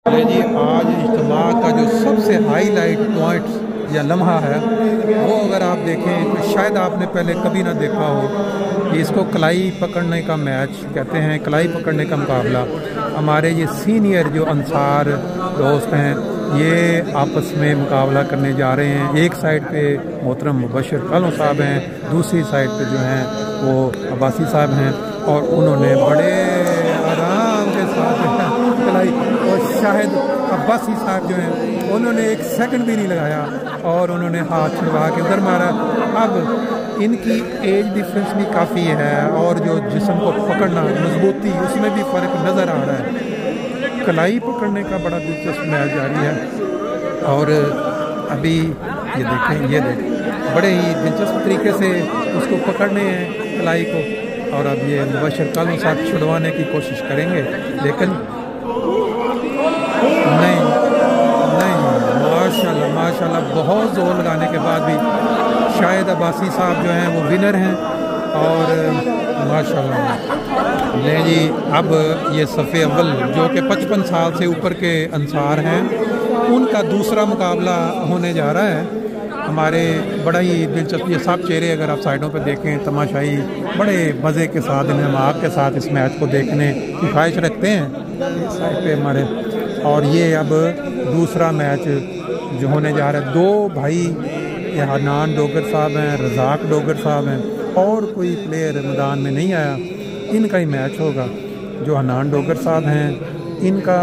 ये जी आज इज्तिमा का जो सबसे हाईलाइट पॉइंट्स या लम्हा है वो अगर आप देखें तो शायद आपने पहले कभी ना देखा हो। इसको कलाई पकड़ने का मैच कहते हैं, कलाई पकड़ने का मुकाबला। हमारे ये सीनियर जो अंसार दोस्त हैं ये आपस में मुकाबला करने जा रहे हैं। एक साइड पे मोहतरम मुबशर कालों साहब हैं, दूसरी साइड पे जो हैं वो अब्बासी साहब हैं और उन्होंने बड़े आराम के साथ कलाई, और शायद अब्बासी साहब जो हैं उन्होंने एक सेकंड भी नहीं लगाया और उन्होंने हाथ छुड़वा के उधर मारा। अब इनकी एज डिफरेंस भी काफ़ी है और जो जिस्म को पकड़ना मजबूती उसमें भी फ़र्क नज़र आ रहा है। कलाई पकड़ने का बड़ा दिलचस्प मैच जारी है और अभी ये देखें बड़े ही दिलचस्प तरीके से उसको पकड़ने हैं कलाई को। और अब ये मुबशर कालों साहब छुड़वाने की कोशिश करेंगे लेकिन नहीं, माशाल्लाह बहुत जोर लगाने के बाद भी शायद अब्बासी साहब जो हैं वो विनर हैं और माशाल्लाह। ले जी अब ये सफ़े अव्वल जो कि 55 साल से ऊपर के अंसार हैं उनका दूसरा मुकाबला होने जा रहा है। हमारे बड़ा ही दिलचस्प ये सब चेहरे अगर आप साइडों पे देखें तमाशाई बड़े मज़े के साथ इन्हमाक के साथ इस मैच को देखने की ख्वाहिश रखते हैं साइड पे हमारे। और ये अब दूसरा मैच जो होने जा रहा है, दो भाई ये हनान डोगर साहब हैं, रज़ाक डोगर साहब हैं और कोई प्लेयर मैदान में नहीं आया, इनका ही मैच होगा। जो हनान डोगर साहब हैं इनका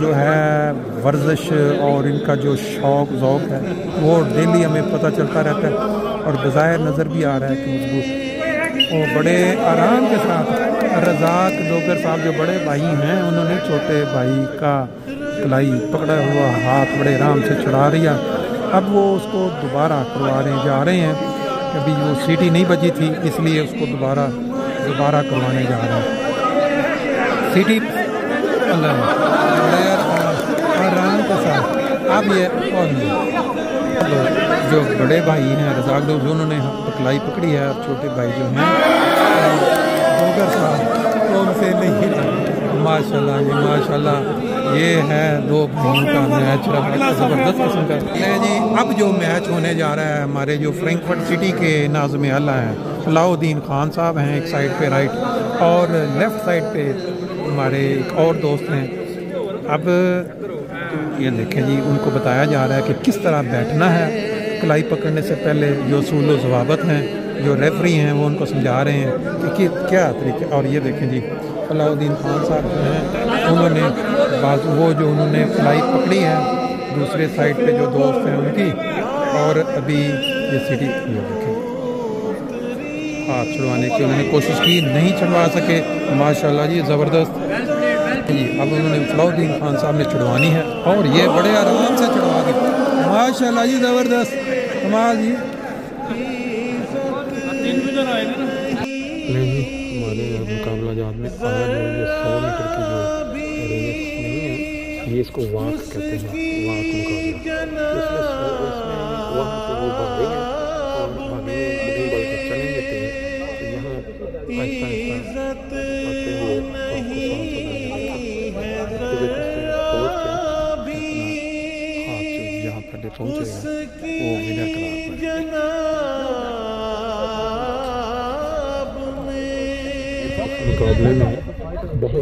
जो है वर्जिश और इनका जो शौक़ ज़ौक़ है वो डेली हमें पता चलता रहता है और बज़ाहिर नज़र भी आ रहा है कि मजबूत और बड़े आराम के साथ रज़ाक डोगर साहब जो बड़े भाई हैं उन्होंने छोटे भाई का कलाई पकड़ा हुआ हाथ बड़े आराम से छुड़ा दिया। अब वो उसको दोबारा करवाने जा रहे हैं, अभी वो सीटी नहीं बजी थी इसलिए उसको दोबारा करवाने जा रहे हैं सीटी आराम के साथ। अब ये और जो बड़े भाई हैं रज़ाक डोगर उन्होंने कलाई पकड़ी है और छोटे भाई जो हैं डोगर साहब उनसे नहीं। माशाल्लाह ये है दो भाइयों का मैच ज़बरदस्त किस्म का जी। अब जो मैच होने जा रहा है हमारे जो फ्रैंकफर्ट सिटी के नाज़िम अल्लाह हैं अलाउद्दीन खान साहब हैं एक साइड पे राइट और लेफ़्ट साइड पे हमारे एक और दोस्त हैं। अब ये देखें जी उनको बताया जा रहा है कि किस तरह बैठना है कलाई पकड़ने से पहले। जो उसूल व ज़वाबित हैं जो रेफरी हैं वो उनको समझा रहे हैं कि क्या तरीके। और ये देखें जी अलाउद्दीन खान साहब जो हैं उन्होंने उन्होंने कलाई पकड़ी है, दूसरे साइड पे जो दोस्त हैं उनकी। और अभी ये सिटी ये देखें हाथ छुड़वाने की उन्होंने कोशिश की, नहीं छुड़वा सके। माशाल्लाह जी ज़बरदस्त जी। अब उन्होंने अलाउद्दीन खान साहब ने छुड़वानी है और ये बड़े आराम से छुड़वा दी। माशाल्लाह जी ज़बरदस्त कमाल जी। हमारे मुकाबला जात में आज ये 100 मीटर की जो रेस नहीं है ये इसको वाक कहते हैं, वाक मुकाबला। इसमें वहाँ से वो भागेंगे और भागेंगे बल के चलेंगे तो यहाँ आहिस्ता आहिस्ता आते हुए हाथ जहाँ पहले पहुँचेगा वो विनर करार मुकाबले में बहुत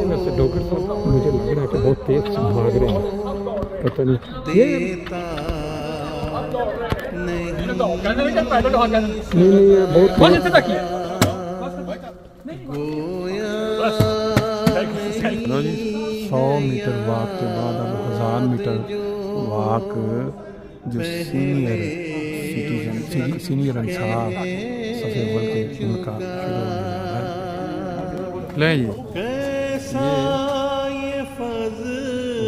वैसे डॉक्टर साहब मुझे लग रहा है कि बहुत तेज से भाग रहे हैं, पता नहीं बहुत 100 मीटर वाक के बाद अब 1000 मीटर वाक जो सीनियर अंसार सफ़े अव्वल के उनका शुरू होने वाला है। ले ये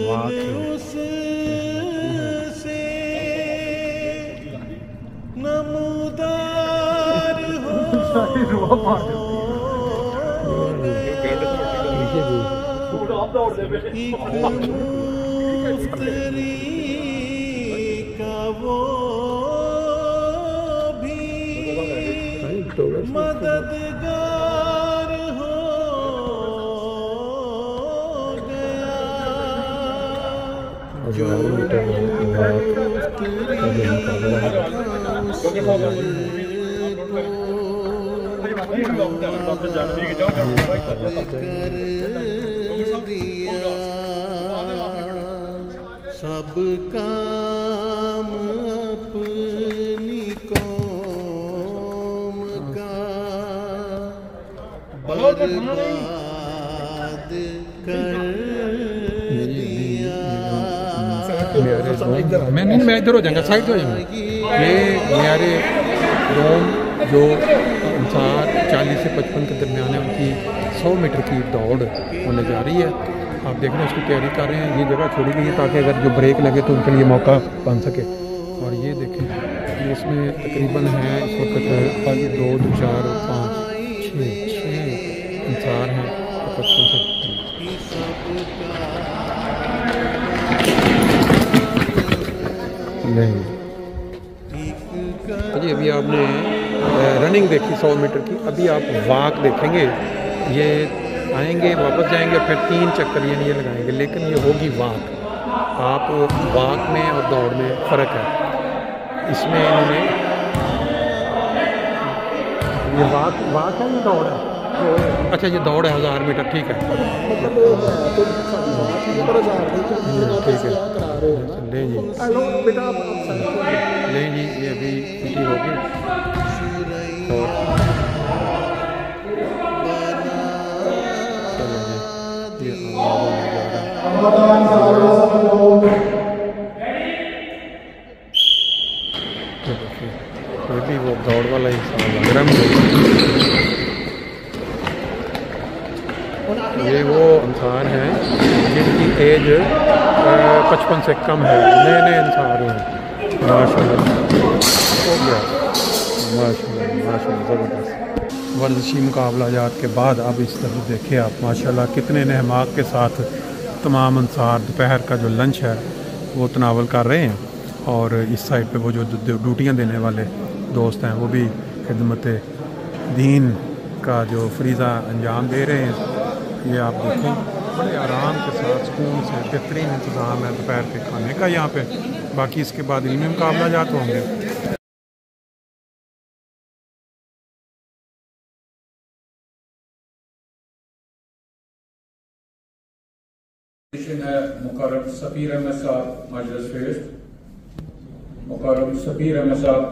वाक मददगार हो 1000 मीटर वाक का जो मुकाबला है सब काम अपनी कौम का बर्बाद कर दिया। मैं इधर हो जाऊंगा, साइड हो जाऊंगा। ये मेरे रोम जो इंसान 40 से 55 के दरमियान है, उनकी 100 मीटर की दौड़ होने जा रही है। आप देख रहे हैं उसकी तैयारी कर रहे हैं। ये जगह छोड़ी गई है ताकि अगर जो ब्रेक लगे तो उनके लिए मौका बन सके। और ये देखें इसमें तकरीबन है इस वक्त 2 4 5 6 इंसान हैं। नहीं जी, अभी आपने रनिंग देखी 100 मीटर की, अभी आप वाक देखेंगे। ये आएंगे वापस जाएंगे, फिर 3 चक्कर ये नहीं लगाएंगे, लेकिन ये होगी वाक। आप वाक में और दौड़ में फ़र्क है। इसमें इन्होंने ये वाक है, ये दौड़ है। अच्छा ये दौड़ है 1000 मीटर, ठीक है ठीक है। ले जी ले जी, ये अभी पीटी होगी। भी वो दौड़ वाला इंसान लग रहा है। ये वो इंसान हैं जिनकी एज 55 से कम है, नए नए इंसान हैं। माशाल्लाह हो गया, माशाल्लाह ज़बरदस्त। वर्जिशी मुकाबला जात के बाद अब इस तरफ देखिए आप, माशाल्लाह कितने नहमाक के साथ तमाम अंसार दोपहर का जो लंच है वो तनावल कर रहे हैं। और इस साइड पे वो जो ड्यूटियाँ देने वाले दोस्त हैं वो भी खिदमत दीन का जो फरीज़ा अंजाम दे रहे हैं। ये आप देखें बड़े आराम के साथ सुकून से बेहतरीन इंतज़ाम है दोपहर के खाने का यहाँ पे। बाकी इसके बाद इल्मी मुकाबला जात होंगे। है मुकर्रम सफीर अहमद साहब मजलिस फेस्ट, मुकर्रम सफीर अहमद साहब।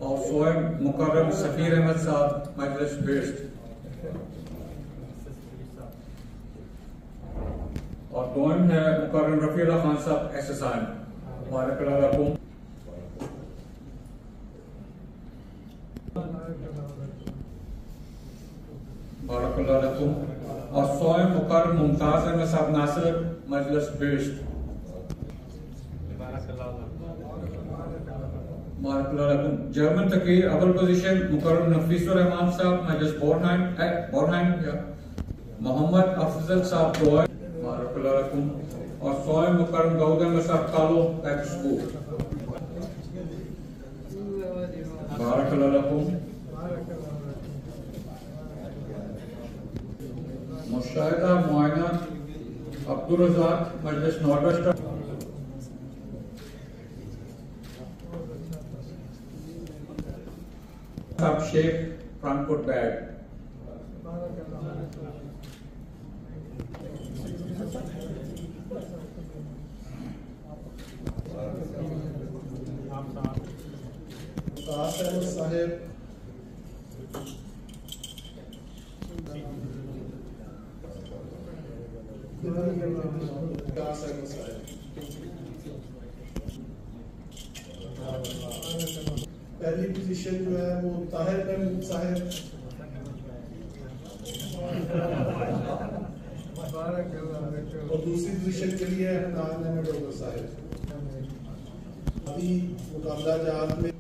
और सोएब मुकर्रम सफीर अहमद साहब मजलिस फेस्ट। और दोन है मुकर्रम रफीउल्लाह खान साहब एसएसआई। बारकल्लाहु बारकल्लाहु। और सोएब मुकर्रम मुमताज अहमद साहब नासिर मजलिस फेस्ट। जर्मन तकरीर अव्वल पोजीशन मुकर्रम नफीसुर रहमान साहब मजलिस बोर्नहाइम या मोहम्मद अफजल साहब दोय। और सोएब मुकर्रम दाऊद अहमद साहब कालो बैक स्कूल। बारकल्लाहु। मुशाहिदा मुआयना अब्दुल रज़ाक मजलिस नॉर्थ साहब शेख फ्रंटफुट बैग। साहेब पहली पोजीशन जो है वो ताहिर महमूद साहब, और दूसरी पोजीशन के लिए हनान अहमद डोगर साहब। अभी मुकाबला जात में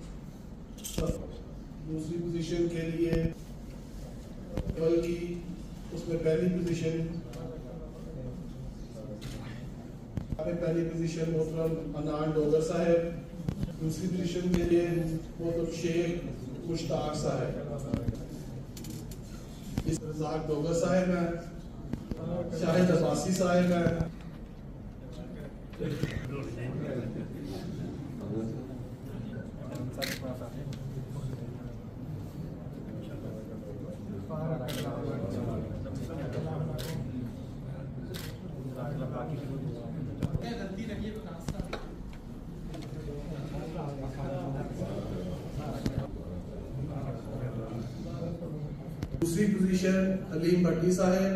दूसरी पोजीशन के लिए बल्कि उसमें पहली पोजीशन मोहतरम हनान डोगर साहब, दूसरी पोजीशन के लिए मोहतरम शेख मुश्ताक साहब, इस रज़ाक डोगर साहब हैं, शाहिद अब्बासी साहब हैं, दूसरी पोजीशन अलीम भट्टी साहब,